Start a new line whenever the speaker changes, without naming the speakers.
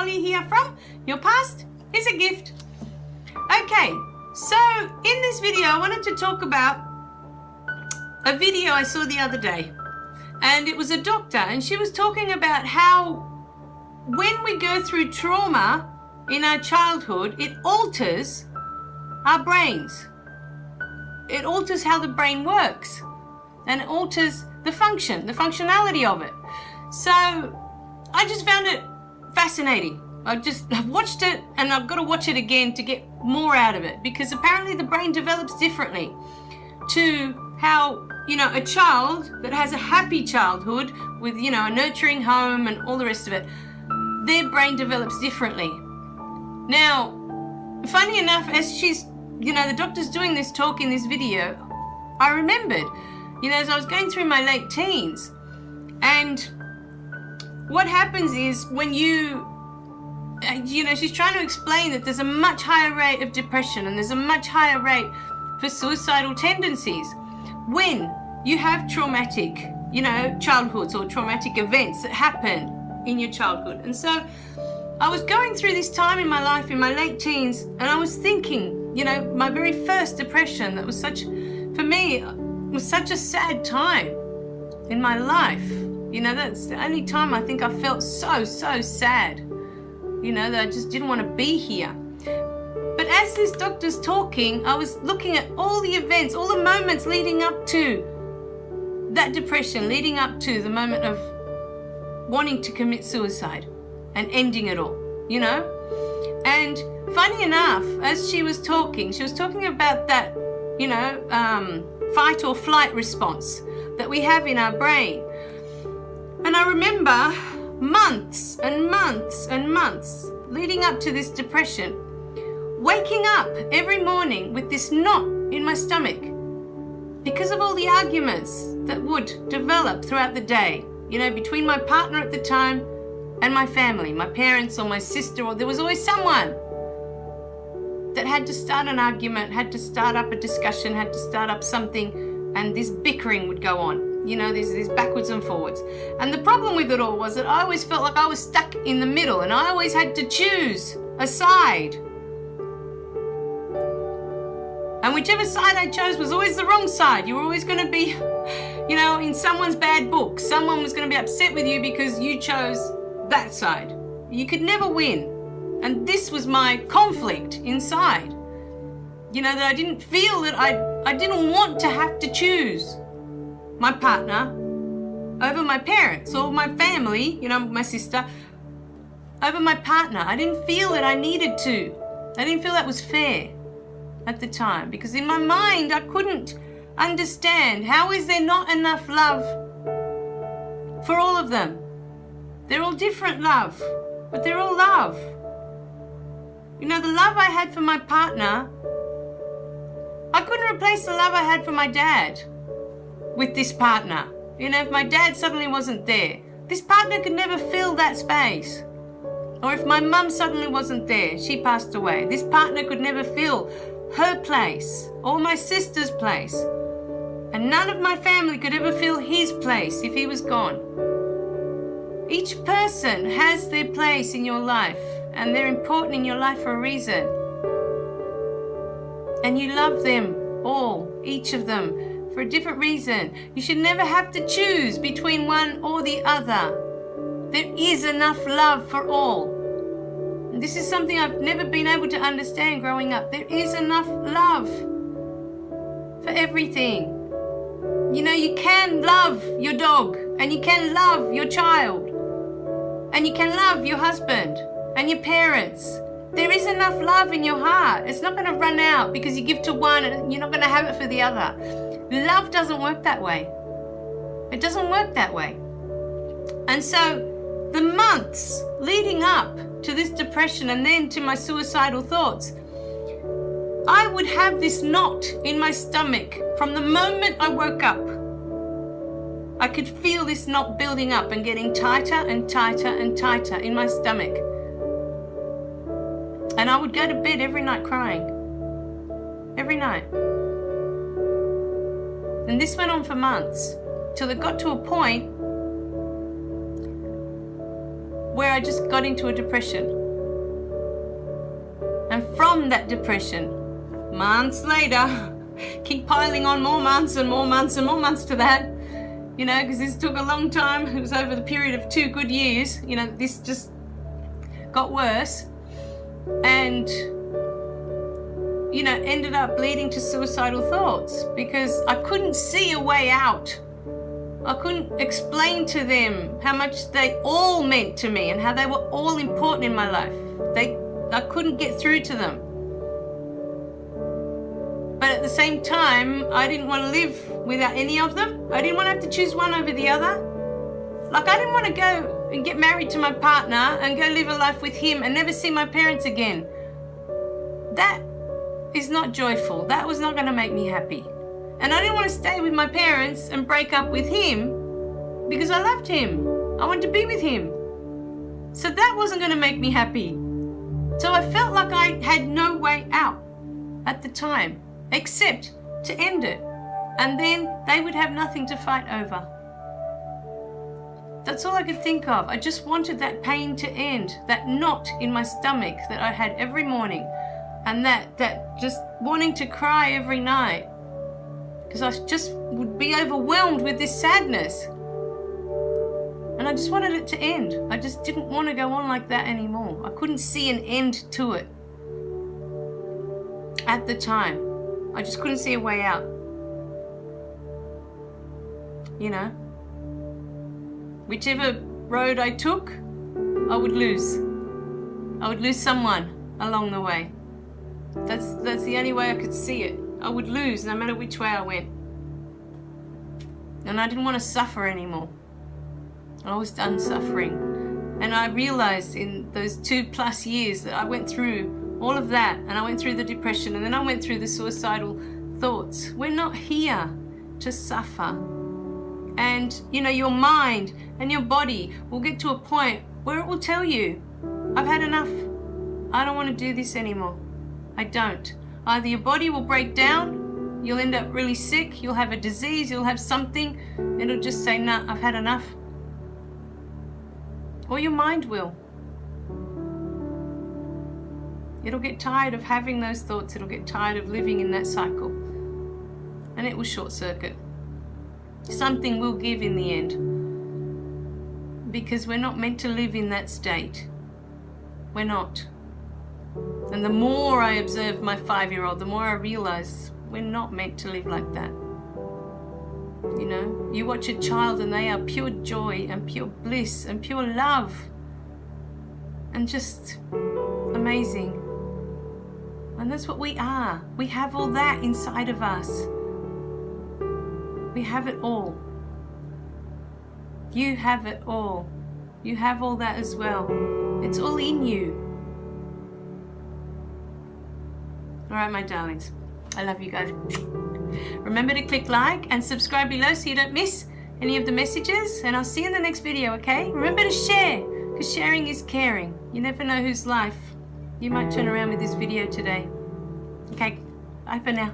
all you hear from your past is a gift. Okay, so in this video, I wanted to talk about a video I saw the other day. And it was a doctor, and she was talking about how when we go through trauma in our childhood, it alters our brains. It alters how the brain works, and it alters the functionality of it. So I just found it fascinating. I've watched it, and I've got to watch it again to get more out of it, because apparently the brain develops differently to how, a child that has a happy childhood with, a nurturing home and all the rest of it, their brain develops differently. Now, funny enough, as she's, the doctor's doing this talk in this video, I remembered, as I was going through my late teens, and what happens is when she's trying to explain that there's a much higher rate of depression and there's a much higher rate for suicidal tendencies when you have traumatic, childhoods or traumatic events that happen in your childhood. And so I was going through this time in my life, in my late teens, and I was thinking, my very first depression, that was for me, was such a sad time in my life. That's the only time I think I felt so sad, that I just didn't want to be here. But as this doctor's talking, I was looking at all the events, all the moments leading up to that depression, leading up to the moment of wanting to commit suicide and ending it all, And funny enough, as she was talking about that, fight or flight response that we have in our brain. And I remember months and months and months leading up to this depression, waking up every morning with this knot in my stomach because of all the arguments that would develop throughout the day, between my partner at the time and my family, my parents or my sister, or there was always someone that had to start an argument, had to start up a discussion, had to start up something, and this bickering would go on. These backwards and forwards. And the problem with it all was that I always felt like I was stuck in the middle, and I always had to choose a side. And whichever side I chose was always the wrong side. You were always going to be, in someone's bad book. Someone was going to be upset with you because you chose that side. You could never win. And this was my conflict inside. That I didn't feel that I didn't want to have to choose my partner over my parents or my family, my sister, over my partner. I didn't feel that I needed to. I didn't feel that was fair at the time, because in my mind I couldn't understand, how is there not enough love for all of them? They're all different love, but they're all love. The love I had for my partner, I couldn't replace the love I had for my dad with this partner. If my dad suddenly wasn't there, this partner could never fill that space. Or if my mum suddenly wasn't there, she passed away, this partner could never fill her place or my sister's place. And none of my family could ever fill his place if he was gone. Each person has their place in your life, and they're important in your life for a reason. And you love them all, each of them, for a different reason. You should never have to choose between one or the other. There is enough love for all. And this is something I've never been able to understand growing up. There is enough love for everything. You can love your dog, and you can love your child, and you can love your husband and your parents. There is enough love in your heart. It's not going to run out because you give to one and you're not going to have it for the other. Love doesn't work that way. It doesn't work that way. And so the months leading up to this depression and then to my suicidal thoughts, I would have this knot in my stomach from the moment I woke up. I could feel this knot building up and getting tighter and tighter and tighter in my stomach. And I would go to bed every night crying. Every night. And this went on for months, till it got to a point where I just got into a depression. And from that depression, months later, keep piling on more months and more months and more months to that, you know, because this took a long time. It was over the period of 2 good years. You know, this just got worse. And, you know, ended up leading to suicidal thoughts because I couldn't see a way out. I couldn't explain to them how much they all meant to me and how they were all important in my life. I couldn't get through to them. But at the same time, I didn't want to live without any of them. I didn't want to have to choose one over the other. Like, I didn't want to go and get married to my partner and go live a life with him and never see my parents again. That is not joyful. That was not going to make me happy. And I didn't want to stay with my parents and break up with him because I loved him. I wanted to be with him. So that wasn't going to make me happy. So I felt like I had no way out at the time except to end it. And then they would have nothing to fight over. That's all I could think of. I just wanted that pain to end, that knot in my stomach that I had every morning, and that just wanting to cry every night because I just would be overwhelmed with this sadness. And I just wanted it to end. I just didn't want to go on like that anymore. I couldn't see an end to it at the time. I just couldn't see a way out. You know? Whichever road I took, I would lose. I would lose someone along the way. That's the only way I could see it. I would lose no matter which way I went. And I didn't want to suffer anymore. I was done suffering. And I realized in those 2+ years that I went through all of that, and I went through the depression, and then I went through the suicidal thoughts. We're not here to suffer. And, you know, your mind and your body will get to a point where it will tell you, I've had enough. I don't want to do this anymore. I don't. Either your body will break down, you'll end up really sick, you'll have a disease, you'll have something, it'll just say, nah, I've had enough. Or your mind will. It'll get tired of having those thoughts, it'll get tired of living in that cycle, and it will short circuit. Something will give in the end, because we're not meant to live in that state. We're not. And the more I observe my 5-year-old, the more I realize we're not meant to live like that. You know, you watch a child and they are pure joy and pure bliss and pure love and just amazing. And that's what we are. We have all that inside of us. We have it all. You have it all. You have all that as well. It's all in you. All right, my darlings. I love you guys. Remember to click like and subscribe below so you don't miss any of the messages. And I'll see you in the next video, okay? Remember to share, because sharing is caring. You never know whose life you might turn around with this video today. Okay, bye for now.